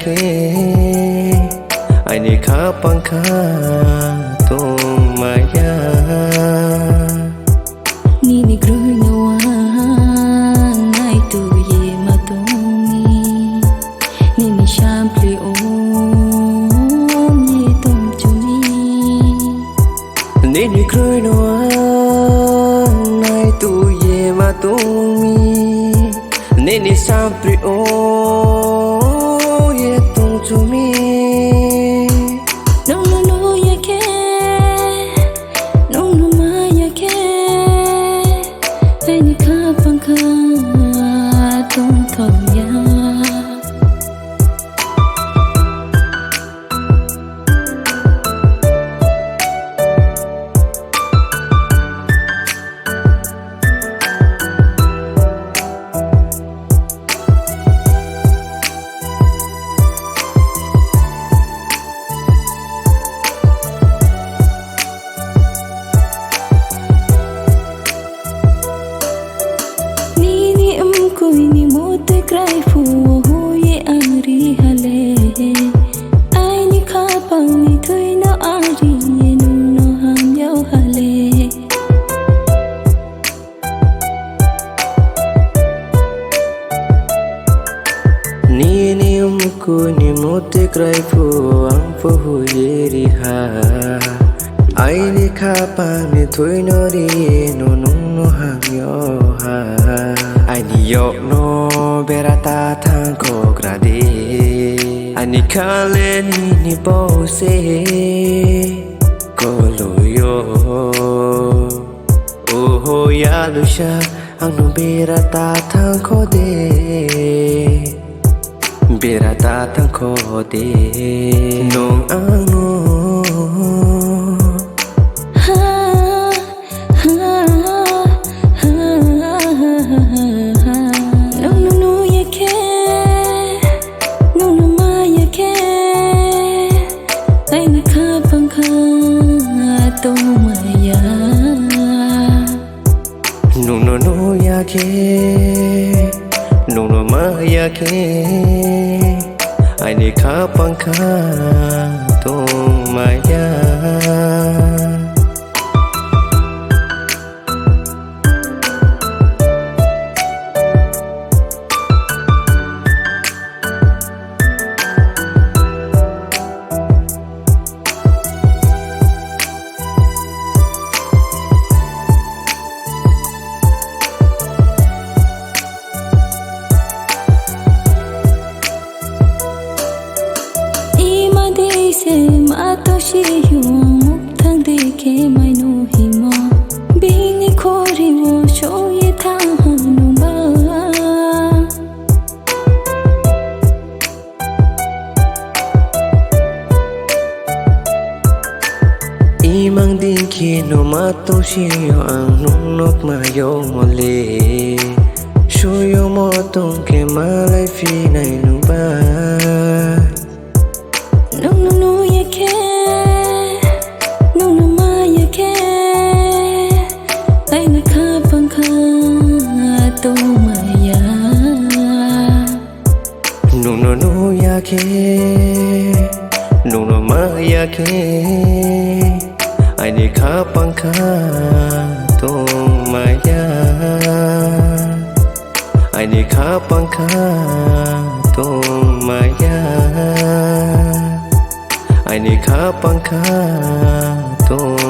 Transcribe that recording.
ke ai ni kha pankha tum maya ni ni groi no wa nai tu ye ma tu ni ni sham pli o ye tum chu ni ni groi no wa nai tu ye ma tu ni ni sham pli o ye tum chu mi no no no ye ke no no ma ye ke ai ni kha pankha tum thom ya koi ni mote cry fu ho ye angri hale ai ni kha pang ni thui na ari ye nu no ham yau hale ni koi ni mote cry fu ang fu ho ye ri ha ai ni kha pang ni thui no ri no no ham yo ha ai ni yo no berata thang ko grade ani khale ni bo se ko lo yo oh ho ya lu sha ang no berata thang ko de berata thang ko de nong ang no no ya ke no ma ya ke ai ni kha pankha to maya se ma to shi yu muk thang de ke mai no hi mo bing ni kho ri wo sho ye tha nu ba i mang din ki no ma to shi yu ang nung nok ma yo mo le sho yo mo tong ke ma lai fi nai nu ba no ya ke no ma ya ke ai ni kha pankha to maya ai ni kha pankha to maya ai ni kha pankha